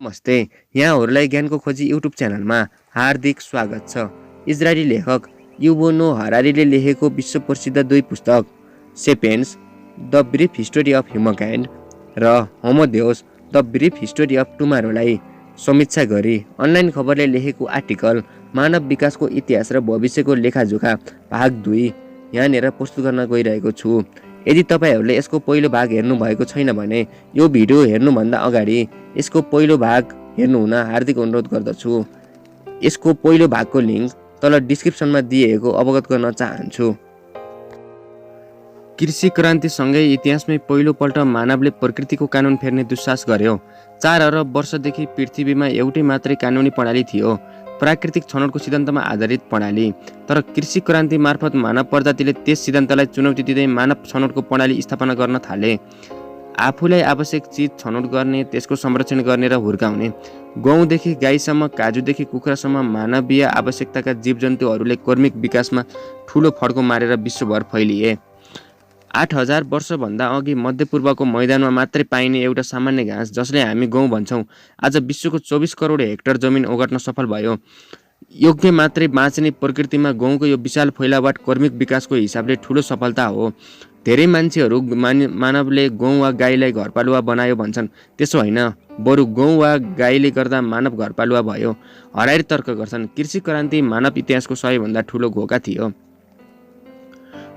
नमस्ते, यहाँहरूलाई ज्ञानको खोजी युट्युब च्यानलमा हार्दिक स्वागत छ। इजरायली लेखक युभल नोह हरारीले लेखेको विश्व प्रसिद्ध दुई पुस्तक Sapiens the brief history of humankind र Homo Deus the brief history of टुमारोलाई समीक्षा गरी अनलाइन खबरले लेखेको आर्टिकल मानव विकासको इतिहास र भविष्यको लेखाजोखा भाग 2 यहाँनिर प्रस्तुत गर्न गइरहेको छु। यदि तपाईहरूले यसको पहिलो भाग हेर्नु भएको छैन भने यो भिडियो हेर्नुभन्दा अगाडि यसको पहिलो भाग हेर्नु हुन हार्दिक अनुरोध गर्दछु। यसको पहिलो भागको लिङ्क तल डिस्क्रिप्सनमा दिएको अवगत गर्न चाहन्छु। कृषि क्रान्तिसँगै इतिहासमै पहिलोपल्ट मानवले प्रकृतिको कानुन फेर्ने दुस्साहस गर्यो। 4 अरब वर्षदेखि पृथ्वीमा एउटै मात्रै कानुनी प्रणाली थियो, प्राकृतिक छनौटको सिद्धान्तमा आधारित प्रणाली। तर कृषि क्रान्ति मार्फत मानव प्रजातिले त्यस सिद्धान्तलाई चुनौती दिँदै मानव छनौटको प्रणाली स्थापना गर्न थाले। आफूलाई आवश्यक चिज छनौट गर्ने, त्यसको संरक्षण गर्ने र हुर्काउने। गहुँदेखि गाईसम्म, काजुदेखि कुखुरासम्म मानवीय आवश्यकताका जीवजन्तुहरूले कर्मिक विकासमा ठुलो फड्को मारेर विश्वभर फैलिए। 8000 वर्षभन्दा अघि मध्यपूर्वको मैदानमा मात्रै पाइने एउटा सामान्य घाँस, जसले हामी गहुँ भन्छौँ, आज विश्वको 24 करोड हेक्टर जमिन ओगट्न सफल भयो। योग्य मात्रै बाँच्ने प्रकृतिमा गहुँको यो विशाल फैलावट कर्मिक विकासको हिसाबले ठुलो सफलता हो। धेरै मान्छेहरू मानवले गहुँ वा गाईलाई घरपालुवा बनायो भन्छन्। त्यसो होइन, बरु गहुँ वा गाईले गर्दा मानव घरपालुवा भयो। हरारी तर्क गर्छन् कृषि क्रान्ति मानव इतिहासको सबैभन्दा ठुलो घोका थियो।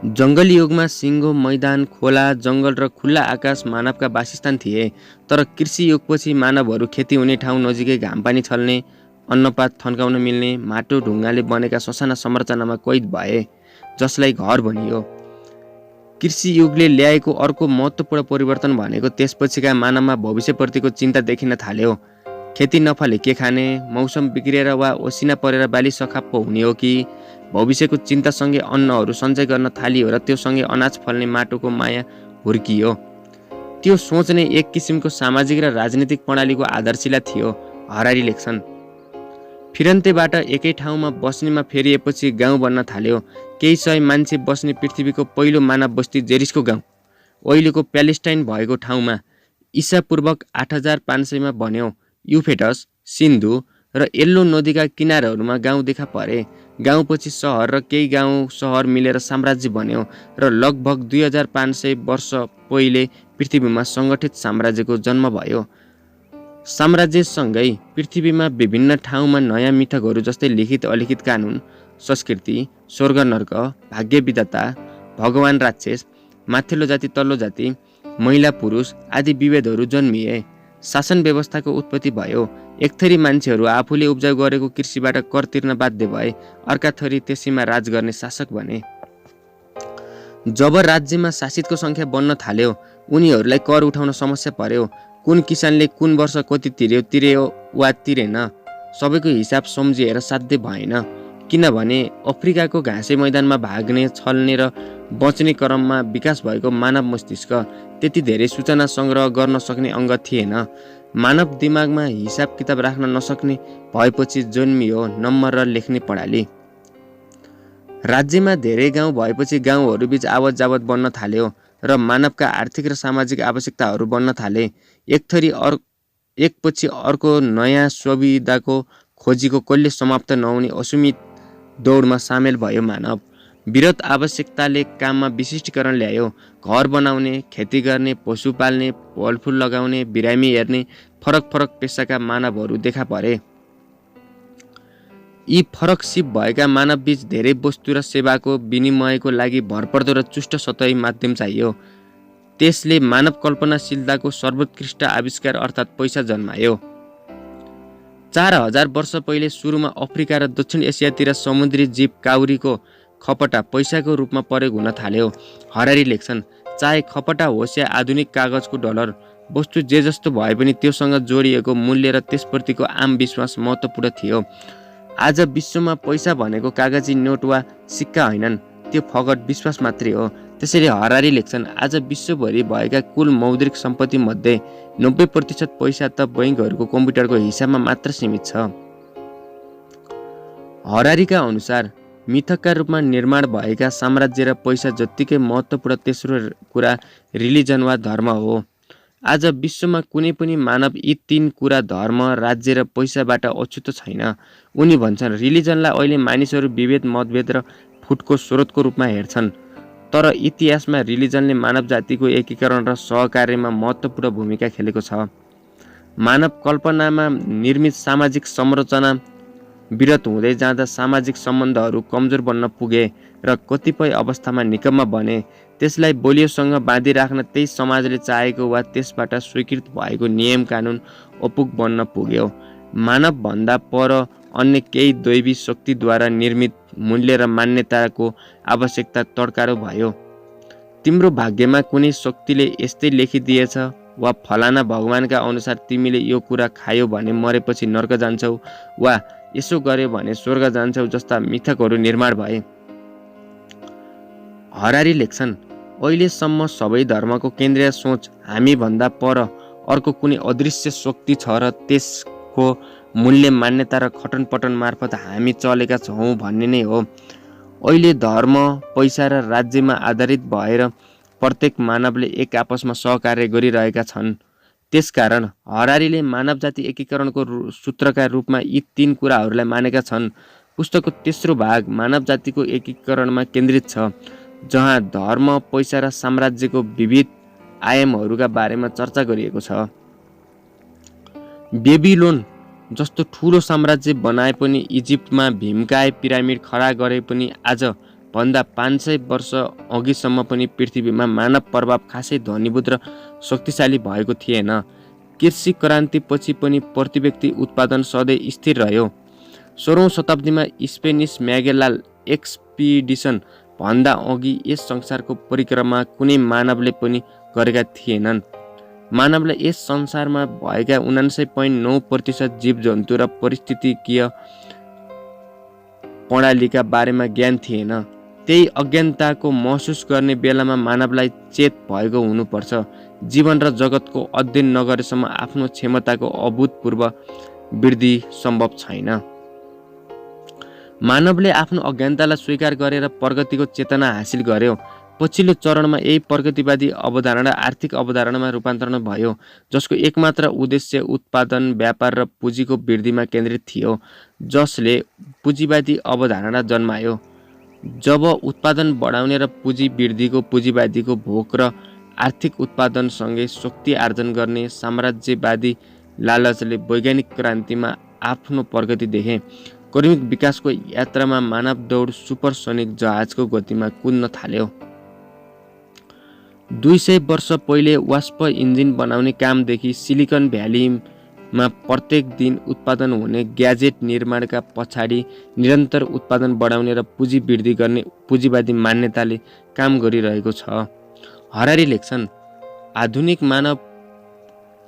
जङ्गली युगमा सिङ्गो मैदान, खोला, जङ्गल र खुल्ला आकाश मानवका वासस्थान थिए। तर कृषि युगपछि मानवहरू खेती हुने ठाउँ नजिकै घामपानी छल्ने, अन्नपात थन्काउन मिल्ने माटो ढुङ्गाले बनेका ससाना संरचनामा कैद भए, जसलाई घर भनियो। कृषि युगले ल्याएको अर्को महत्त्वपूर्ण परिवर्तन भनेको त्यसपछिका मानवमा भविष्यप्रतिको चिन्ता देखिन थाल्यो। खेती नफले के खाने, मौसम बिग्रिएर वा ओसिना परेर बाली सखाप हुने हो कि, भविष्यको चिन्तासँगै अन्नहरू सञ्चय गर्न थालियो र त्यो सँगै अनाज फल्ने माटोको माया हुर्कियो। त्यो सोच नै एक किसिमको सामाजिक र राजनीतिक प्रणालीको आधारशिला थियो, हरारी लेख्छन्। फिरन्तेबाट एकै ठाउँमा बस्नेमा फेरिएपछि गाउँ बन्न थाल्यो। केही सय मान्छे बस्ने पृथ्वीको पहिलो मानव बस्ती जेरिसको गाउँ अहिलेको प्यालेस्टाइन भएको ठाउँमा ईसापूर्वक 8500 बन्यो। युफ्रेटस, सिन्धु र येल्लो नदीका किनारहरूमा गाउँ देखा परे। गाउँपछि सहर र केही गाउँ सहर मिलेर साम्राज्य बन्यो र लगभग 2500 वर्ष पहिले पृथ्वीमा सङ्गठित साम्राज्यको जन्म भयो। साम्राज्यसँगै पृथ्वीमा विभिन्न ठाउँमा नयाँ मिथकहरू जस्तै लिखित अलिखित कानुन, संस्कृति, स्वर्ग नर्क, भाग्य विधाता, भगवान राक्षस, माथिल्लो जाति तल्लो जाति, महिला पुरुष आदि विभेदहरू जन्मिए। शासन व्यवस्थाको उत्पत्ति भयो। एक थरी मान्छेहरू आफूले उब्जाउ गरेको कृषिबाट कर तिर्न बाध्य भए, अर्का थरी त्यसैमा राज गर्ने शासक बने। जब राज्यमा शासितको सङ्ख्या बढ्न थाल्यो, उनीहरूलाई कर उठाउन समस्या पर्यो। कुन किसानले कुन वर्ष कति तिर्यो वा तिरेन, सबैको हिसाब सम्झिएर साध्य भएन। किनभने अफ्रिकाको घाँसे मैदानमा भाग्ने, छल्ने र बच्ने क्रममा विकास भएको मानव मस्तिष्क त्यति धेरै सूचना सङ्ग्रह गर्न सक्ने अङ्ग थिएन। मानव दिमागमा हिसाब किताब राख्न नसक्ने भएपछि जन्मियो नम्बर र लेख्ने प्रणाली। राज्यमा धेरै गाउँ भएपछि गाउँहरूबीच आवत जावत बन्न थाल्यो र मानवका आर्थिक र सामाजिक आवश्यकताहरू बन्न थाले। एकपछि अर्को नयाँ सुविधाको खोजीको कहिले समाप्त नहुने असीमित दौडमा सामेल भयो मानव। विरत आवश्यकताले काममा विशिष्टीकरण ल्यायो। घर बनाउने, खेती गर्ने, पशु पाल्ने, फलफुल लगाउने, बिरामी हेर्ने फरक फरक पेसाका मानवहरू देखा परे। यी फरक सिप भएका मानवबीच धेरै वस्तु र सेवाको विनिमयको लागि भरपर्दो र चुष्ट सतही माध्यम चाहियो। त्यसले मानव कल्पनाशीलताको सर्वोत्कृष्ट आविष्कार अर्थात् पैसा जन्मायो। 4000 वर्ष पहिले सुरुमा अफ्रिका र दक्षिण एसियातिर समुद्री जीव काउरीको खपटा पैसाको रूपमा प्रयोग हुन थाल्यो, हरारी लेख्छन्। चाहे खपटा होस् या आधुनिक कागजको डलर, वस्तु जे जस्तो भए पनि त्योसँग जोडिएको मूल्य र त्यसप्रतिको आम विश्वास महत्त्वपूर्ण थियो। आज विश्वमा पैसा भनेको कागजी नोट वा सिक्का होइनन्, त्यो फगट विश्वास मात्रै हो। त्यसैले हरारी लेख्छन्, आज विश्वभरि भएका कुल मौद्रिक सम्पत्ति मध्ये 90% पैसा त बैङ्कहरूको कम्प्युटरको हिसाबमा मात्र सीमित छ। हरारीका अनुसार मिथकका रूपमा निर्माण भएका साम्राज्य र पैसा जत्तिकै महत्त्वपूर्ण तेस्रो कुरा रिलिजन वा धर्म हो। आज विश्वमा कुनै पनि मानव यी 3 कुरा धर्म, राज्य र पैसाबाट अछुतो छैन। उनी भन्छन् रिलिजनलाई अहिले मानिसहरू विभेद, मतभेद र फुटको स्रोतको रूपमा हेर्छन्। तर इतिहासमा रिलिजनले मानव जातिको एकीकरण र सहकार्यमा महत्त्वपूर्ण भूमिका खेलेको छ। मानव कल्पनामा निर्मित सामाजिक संरचना विरत हुँदै जाँदा सामाजिक सम्बन्धहरू कमजोर बन्न पुगे र कतिपय अवस्थामा निकम्मा बने। त्यसलाई बलियोसँग बाँधिराख्न त्यही समाजले चाहेको वा त्यसबाट स्वीकृत भएको नियम कानुन अपुग बन्न पुग्यो। मानवभन्दा पर अन्य केही दैवी शक्तिद्वारा निर्मित मूल्य र मान्यताको आवश्यकता तड्कारो भयो। तिम्रो भाग्यमा कुनै शक्तिले यस्तै लेखिदिएछ वा फलाना भगवानका अनुसार तिमीले यो कुरा खायो भने मरेपछि नर्क जान्छौ वा यसो गर्यो भने स्वर्ग जान्छौ जस्ता मिथकहरू निर्माण भए। हरारी लेख्छन् अहिलेसम्म सबै धर्मको केन्द्रीय सोच हामीभन्दा पर अर्को कुनै अदृश्य शक्ति छ र त्यसको मूल्य मान्यता र खटनपटन मार्फत हामी चलेका छौँ भन्ने नै हो। अहिले धर्म, पैसा र राज्यमा आधारित भएर प्रत्येक मानवले एक आपसमा सहकार्य गरिरहेका छन्। त्यसकारण हरारीले मानव जाति एकीकरणको सूत्रका रूपमा यी 3 कुराहरूलाई मानेका छन्। पुस्तकको तेस्रो भाग मानव जातिको एकीकरणमा केन्द्रित छ, जहाँ धर्म, पैसा र साम्राज्यको विविध आयामहरूका बारेमा चर्चा गरिएको छ। बेबिलोन जस्तो ठुलो साम्राज्य बनाए पनि, इजिप्टमा भीमकाय पिरामिड खडा गरे पनि आज भन्दा 500 वर्ष अघिसम्म पनि पृथ्वीमा मानव प्रभाव खासै घनीभूत र शक्तिशाली भएको थिएन। कृषि क्रान्तिपछि पनि प्रति व्यक्ति उत्पादन सधैँ स्थिर रह्यो। 16औं शताब्दीमा स्पेनिस म्यागेलान एक्सपिडिसन भन्दा अघि यस संसारको परिक्रमा कुनै मानवले पनि गरेका थिएनन्। मानवलाई यस संसारमा भएका 99.9% जीवजन्तु र पारिस्थितिकीय प्रणालीका बारेमा ज्ञान थिएन। त्यही अज्ञानताको महसुस गर्ने बेलामा मानवलाई चेत भएको हुनुपर्छ। जीवन र जगतको अध्ययन नगरेसम्म आफ्नो क्षमताको अभूतपूर्व वृद्धि सम्भव छैन। मानवले आफ्नो अज्ञानतालाई स्वीकार गरेर प्रगतिको चेतना हासिल गर्यो। पछिल्लो चरणमा यही प्रगतिवादी अवधारणा आर्थिक अवधारणामा रूपान्तरण भयो, जसको एकमात्र उद्देश्य उत्पादन, व्यापार र पुँजीको वृद्धिमा केन्द्रित थियो, जसले पुँजीवादी अवधारणा जन्मायो। जब उत्पादन बढाउने र पुँजी वृद्धिको पुँजीवादीको भोक र आर्थिक उत्पादनसँगै शक्ति आर्जन गर्ने साम्राज्यवादी लालचले वैज्ञानिक क्रान्तिमा आफ्नो प्रगति देखे। क्रमिक विकासको यात्रामा मानव दौड सुपरसोनिक जहाजको गतिमा कुद्न थाल्यो। 200 वर्ष पहिले वास्प इन्जिन बनाउने कामदेखि सिलिकन भ्यालीमा प्रत्येक दिन उत्पादन हुने ग्याजेट निर्माणका पछाडि निरन्तर उत्पादन बढाउने र पुँजी वृद्धि गर्ने पुँजीवादी मान्यताले काम गरिरहेको छ। हरारी लेख्छन् आधुनिक मानव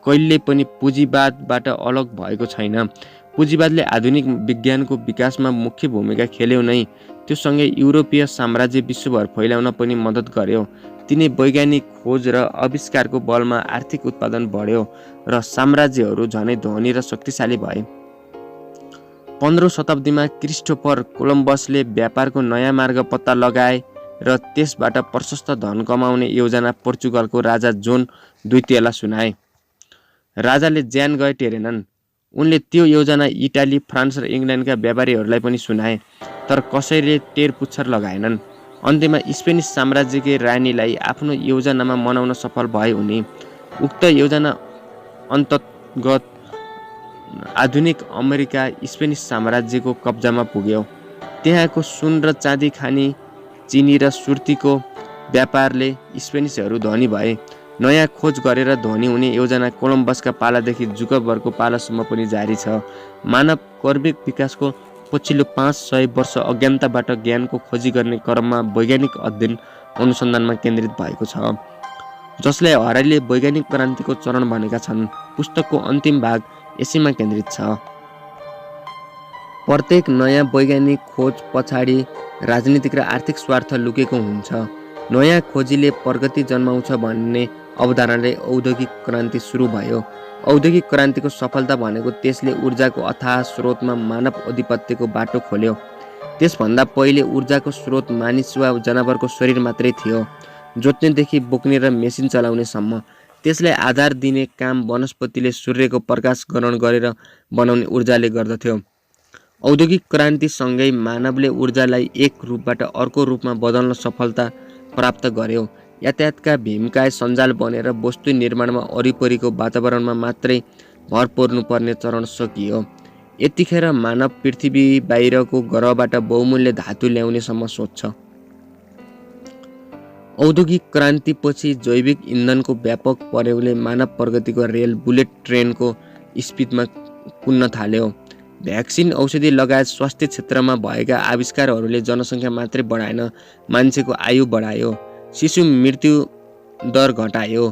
कहिले पनि पुँजीवादबाट अलग भएको छैन। पुँजीवादले आधुनिक विज्ञानको विकासमा मुख्य भूमिका खेल्यो नै, त्यो सँगै युरोपीय साम्राज्य विश्वभर फैलाउन पनि मद्दत गर्यो। तिनै वैज्ञानिक खोज र आविष्कारको बलमा आर्थिक उत्पादन बढ्यो र साम्राज्यहरू झनै धनी र शक्तिशाली भए। 15औं शताब्दीमा क्रिस्टोफर कोलम्बसले व्यापारको नयाँ मार्ग पत्ता लगाए र त्यसबाट प्रशस्त धन कमाउने योजना पोर्चुगलको राजा जोन द्वितीयलाई सुनाए। राजाले ज्यान गए टेरेनन्। उनले त्यो योजना इटाली, फ्रान्स र इङ्ल्यान्डका व्यापारीहरूलाई पनि सुनाए, तर कसैले टेर पुच्छर लगाएनन्। अन्त्यमा स्पेनिस साम्राज्यकी रानीलाई आफ्नो योजनामा मनाउन सफल भए उनी। उक्त योजना अन्तर्गत आधुनिक अमेरिका स्पेनिस साम्राज्यको कब्जामा पुग्यो। त्यहाँको सुन र चाँदी खानी, चिनी र सुर्तीको व्यापारले स्पेनिसहरू धनी भए। नयाँ खोज गरेर धनी हुने योजना कोलम्बसका पालादेखि जुकबर्गको पालासम्म पनि जारी छ। मानव क्रमिक विकासको पछिल्लो 500 वर्ष अज्ञानताबाट ज्ञानको खोजी गर्ने क्रममा वैज्ञानिक अध्ययन अनुसन्धानमा केन्द्रित भएको छ, जसलाई हरारीले वैज्ञानिक क्रान्तिको चरण भनेका छन्। पुस्तकको अन्तिम भाग यसैमा केन्द्रित छ। प्रत्येक नयाँ वैज्ञानिक खोज पछाडि राजनीतिक र आर्थिक स्वार्थ लुकेको हुन्छ। नयाँ खोजीले प्रगति जन्माउँछ भन्ने अवधारणाले औद्योगिक क्रान्ति सुरु भयो। औद्योगिक क्रान्तिको सफलता भनेको त्यसले ऊर्जाको अथाह स्रोतमा मानव अधिपत्यको बाटो खोल्यो। त्यसभन्दा पहिले ऊर्जाको स्रोत मानिस वा जनावरको शरीर मात्रै थियो, जोत्नेदेखि बोक्ने र मेसिन चलाउनेसम्म। त्यसलाई आधार दिने काम वनस्पतिले सूर्यको प्रकाश ग्रहण गरेर बनाउने ऊर्जाले गर्दथ्यो। औद्योगिक क्रान्तिसँगै मानवले ऊर्जालाई एक रूपबाट अर्को रूपमा बदल्न सफलता प्राप्त गर्यो। यातायातका भीमकाय सञ्जाल बनेर वस्तु निर्माणमा वरिपरिको वातावरणमा मात्रै भर पर्नुपर्ने चरण सकियो। यतिखेर मानव पृथ्वी बाहिरको ग्रहबाट बहुमूल्य धातु ल्याउनेसम्म सोच्छ। औद्योगिक क्रान्तिपछि जैविक इन्धनको व्यापक प्रयोगले मानव प्रगतिको रेल बुलेट ट्रेनको स्पिडमा कुद्न थाल्यो। भ्याक्सिन, औषधि लगायत स्वास्थ्य क्षेत्रमा भएका आविष्कारहरूले जनसङ्ख्या मात्रै बढाएन, मान्छेको आयु बढायो, शिशु मृत्यु दर घटायो,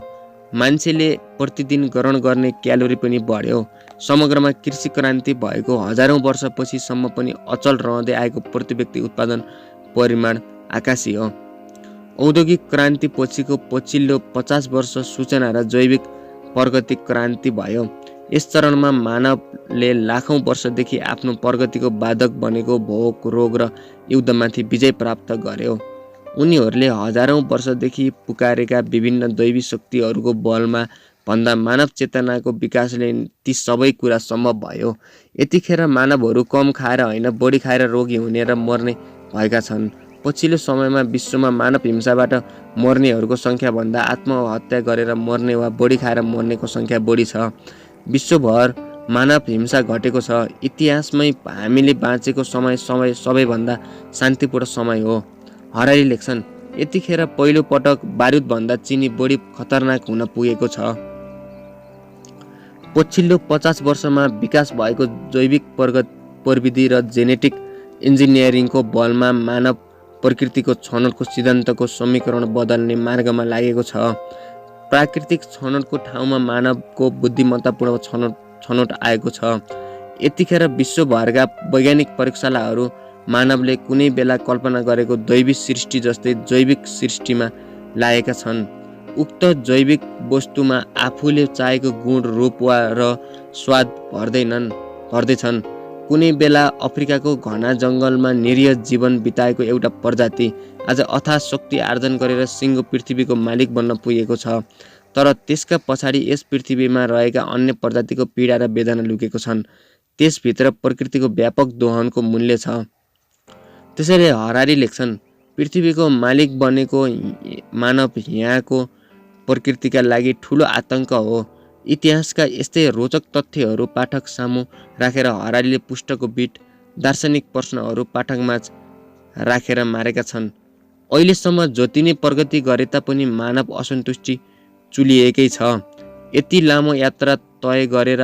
मान्छेले प्रतिदिन ग्रहण गर्ने क्यालोरी पनि बढ्यो। समग्रमा कृषि क्रान्ति भएको हजारौँ वर्षपछिसम्म पनि अचल रहँदै आएको प्रति व्यक्ति उत्पादन परिमाण आकाशी हो। औद्योगिक क्रान्ति पछिको पछिल्लो 50 वर्ष सूचना र जैविक प्रगति क्रान्ति भयो। यस चरणमा मानवले लाखौँ वर्षदेखि आफ्नो प्रगतिको बाधक बनेको भोक, रोग र युद्धमाथि विजय प्राप्त गर्यो। उनीहरूले हजारौँ वर्षदेखि पुकारेका विभिन्न दैवी शक्तिहरूको बलमा भन्दा मानव चेतनाको विकासले ती सबै कुरा सम्भव भयो। यतिखेर मानवहरू कम खाएर होइन, बढी खाएर रोगी हुने र मर्ने भएका छन्। पछिल्लो समयमा विश्वमा मानव हिंसाबाट मर्नेहरूको सङ्ख्याभन्दा आत्महत्या गरेर मर्ने वा बढी खाएर मर्नेको सङ्ख्या बढी छ। विश्वभर मानव हिंसा घटेको छ। इतिहासमै हामीले बाँचेको समय सबैभन्दा शान्तिपूर्ण समय हो। हरारी लेख्छन्, यतिखेर पहिलो पटक बारुदभन्दा चिनी बढी खतरनाक हुन पुगेको छ। पछिल्लो 50 वर्षमा विकास भएको जैविक प्रविधि र जेनेटिक इन्जिनियरिङको बलमा मानव प्रकृतिको छनौटको सिद्धान्तको समीकरण बदल्ने मार्गमा लागेको छ। प्राकृतिक छनौटको ठाउँमा मानवको बुद्धिमत्तापूर्ण छनौट आएको छ। यतिखेर विश्वभरका वैज्ञानिक प्रयोगशालाहरू मानवले कुनै बेला कल्पना गरेको दैवी सृष्टि जस्तै जैविक सृष्टिमा लागेका छन्। उक्त जैविक वस्तुमा आफूले चाहेको गुण, रूप र स्वाद भर्दैछन्। कुनै बेला अफ्रिकाको घना जङ्गलमा निरीह जीवन बिताएको एउटा प्रजाति आज अथाह शक्ति आर्जन गरेर सिङ्गो पृथ्वीको मालिक बन्न पुगेको छ। तर त्यसका पछाडि यस पृथ्वीमा रहेका अन्य प्रजातिको पीडा र वेदना लुकेको छन्। त्यसभित्र प्रकृतिको व्यापक दोहनको मूल्य छ। त्यसैले हरारी लेख्छन्, पृथ्वीको मालिक बनेको मानव यहाँको प्रकृतिका लागि ठुलो आतङ्क हो। इतिहासका यस्तै रोचक तथ्यहरू पाठक सामु राखेर हरारीले पुस्तकको बिट दार्शनिक प्रश्नहरू पाठकमाझ राखेर मारेका छन्। अहिलेसम्म जति नै प्रगति गरे तापनि मानव असन्तुष्टि चुलिएकै छ। यति लामो यात्रा तय गरेर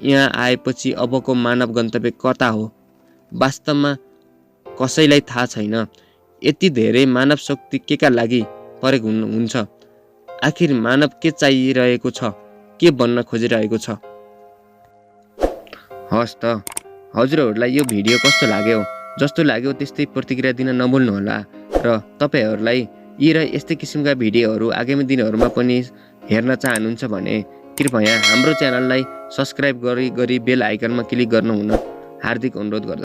यहाँ आएपछि अबको मानव गन्तव्य कता हो वास्तवमा कसैलाई थाहा छैन। यति धेरै मानव शक्ति केका लागि प्रयोग हुन्छ? आखिर मानव के चाहिरहेको छ, के बन्न खोजिरहेको छ? हस् त, हजुरहरूलाई यो भिडियो कस्तो लाग्यो? जस्तो लाग्यो त्यस्तै प्रतिक्रिया दिन नभुल्नुहोला र तपाईँहरूलाई यी र यस्तै किसिमका भिडियोहरू आगामी दिनहरूमा पनि हेर्न चाहनुहुन्छ भने कृपया हाम्रो च्यानललाई सब्स्क्राइब गरी बेल आइकनमा क्लिक गर्नुहुन हार्दिक अनुरोध गर्दछु।